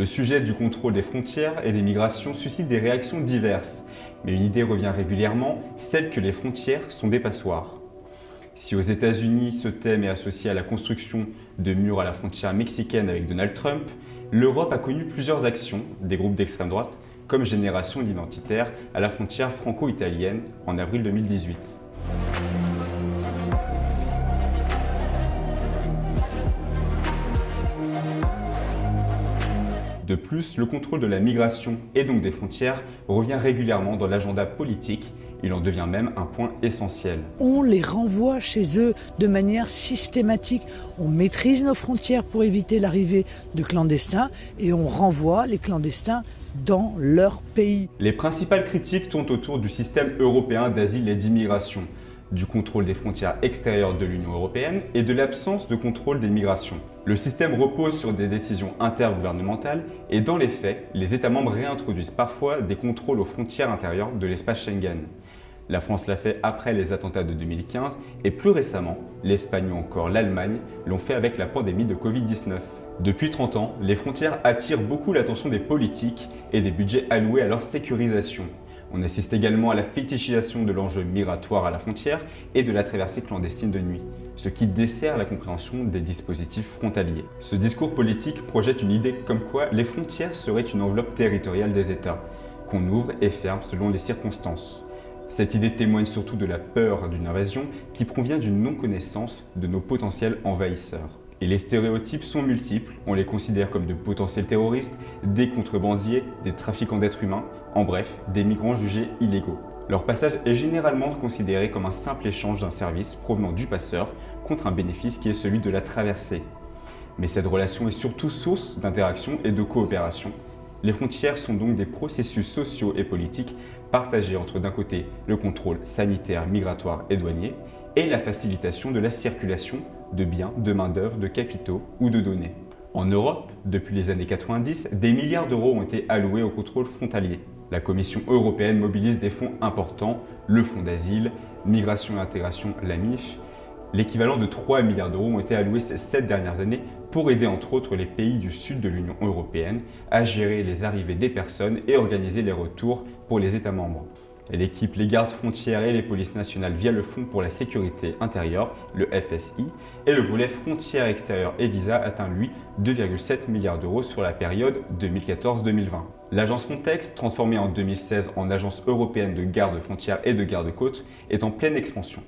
Le sujet du contrôle des frontières et des migrations suscite des réactions diverses, mais une idée revient régulièrement, celle que les frontières sont des passoires. Si aux États-Unis ce thème est associé à la construction de murs à la frontière mexicaine avec Donald Trump, l'Europe a connu plusieurs actions des groupes d'extrême droite, comme Génération identitaire à la frontière franco-italienne en avril 2018. De plus, le contrôle de la migration et donc des frontières revient régulièrement dans l'agenda politique. Il en devient même un point essentiel. On les renvoie chez eux de manière systématique. On maîtrise nos frontières pour éviter l'arrivée de clandestins et on renvoie les clandestins dans leur pays. Les principales critiques tournent autour du système européen d'asile et d'immigration, du contrôle des frontières extérieures de l'Union européenne et de l'absence de contrôle des migrations. Le système repose sur des décisions intergouvernementales et dans les faits, les États membres réintroduisent parfois des contrôles aux frontières intérieures de l'espace Schengen. La France l'a fait après les attentats de 2015 et plus récemment, l'Espagne ou encore l'Allemagne l'ont fait avec la pandémie de Covid-19. Depuis 30 ans, les frontières attirent beaucoup l'attention des politiques et des budgets alloués à leur sécurisation. On assiste également à la fétichisation de l'enjeu migratoire à la frontière et de la traversée clandestine de nuit, ce qui dessert la compréhension des dispositifs frontaliers. Ce discours politique projette une idée comme quoi les frontières seraient une enveloppe territoriale des États, qu'on ouvre et ferme selon les circonstances. Cette idée témoigne surtout de la peur d'une invasion qui provient d'une non-connaissance de nos potentiels envahisseurs. Et les stéréotypes sont multiples, on les considère comme de potentiels terroristes, des contrebandiers, des trafiquants d'êtres humains, en bref, des migrants jugés illégaux. Leur passage est généralement considéré comme un simple échange d'un service provenant du passeur contre un bénéfice qui est celui de la traversée. Mais cette relation est surtout source d'interaction et de coopération. Les frontières sont donc des processus sociaux et politiques partagés entre d'un côté le contrôle sanitaire, migratoire et douanier et la facilitation de la circulation de biens, de main-d'œuvre, de capitaux ou de données. En Europe, depuis les années 90, des milliards d'euros ont été alloués au contrôle frontalier. La Commission européenne mobilise des fonds importants, le Fonds d'asile, Migration et intégration, la MIF. L'équivalent de 3 milliards d'euros ont été alloués ces 7 dernières années pour aider entre autres les pays du sud de l'Union européenne à gérer les arrivées des personnes et organiser les retours pour les États membres. Elle équipe les gardes frontières et les polices nationales via le Fonds pour la sécurité intérieure, le FSI, et le volet frontières extérieures et visa atteint lui 2,7 milliards d'euros sur la période 2014-2020. L'agence Frontex, transformée en 2016 en agence européenne de garde frontières et de garde-côtes, est en pleine expansion.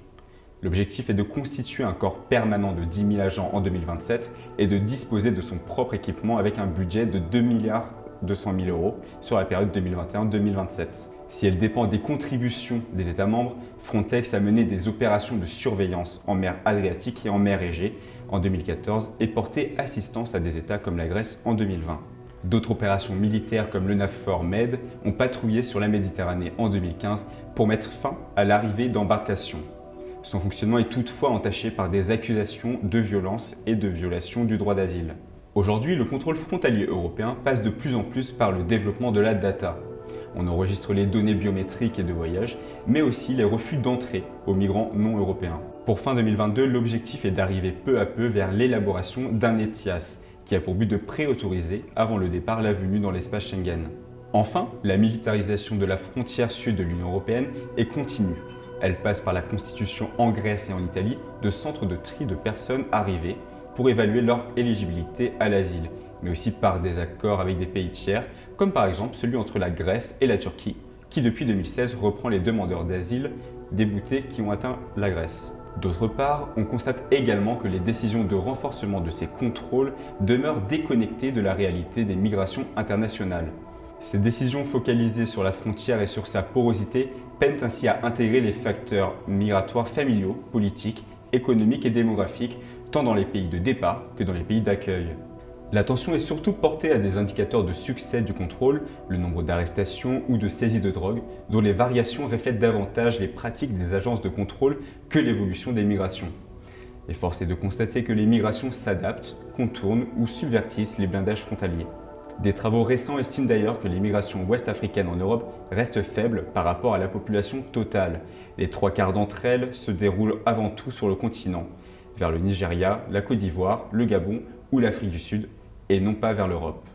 L'objectif est de constituer un corps permanent de 10 000 agents en 2027 et de disposer de son propre équipement avec un budget de 2,2 milliards d'euros sur la période 2021-2027. Si elle dépend des contributions des États membres, Frontex a mené des opérations de surveillance en mer Adriatique et en mer Égée en 2014 et porté assistance à des États comme la Grèce en 2020. D'autres opérations militaires comme le NAVFOR Med ont patrouillé sur la Méditerranée en 2015 pour mettre fin à l'arrivée d'embarcations. Son fonctionnement est toutefois entaché par des accusations de violence et de violation du droit d'asile. Aujourd'hui, le contrôle frontalier européen passe de plus en plus par le développement de la data. On enregistre les données biométriques et de voyage, mais aussi les refus d'entrée aux migrants non européens. Pour fin 2022, l'objectif est d'arriver peu à peu vers l'élaboration d'un ETIAS, qui a pour but de préautoriser avant le départ la venue dans l'espace Schengen. Enfin, la militarisation de la frontière sud de l'Union européenne est continue. Elle passe par la constitution en Grèce et en Italie de centres de tri de personnes arrivées pour évaluer leur éligibilité à l'asile, mais aussi par des accords avec des pays tiers, comme par exemple celui entre la Grèce et la Turquie, qui depuis 2016 reprend les demandeurs d'asile déboutés qui ont atteint la Grèce. D'autre part, on constate également que les décisions de renforcement de ces contrôles demeurent déconnectées de la réalité des migrations internationales. Ces décisions focalisées sur la frontière et sur sa porosité peinent ainsi à intégrer les facteurs migratoires familiaux, politiques, économiques et démographiques, tant dans les pays de départ que dans les pays d'accueil. L'attention est surtout portée à des indicateurs de succès du contrôle, le nombre d'arrestations ou de saisies de drogue, dont les variations reflètent davantage les pratiques des agences de contrôle que l'évolution des migrations. Et force est de constater que les migrations s'adaptent, contournent ou subvertissent les blindages frontaliers. Des travaux récents estiment d'ailleurs que les migrations ouest-africaines en Europe restent faibles par rapport à la population totale. Les 3/4 d'entre elles se déroulent avant tout sur le continent, vers le Nigeria, la Côte d'Ivoire, le Gabon ou l'Afrique du Sud, et non pas vers l'Europe.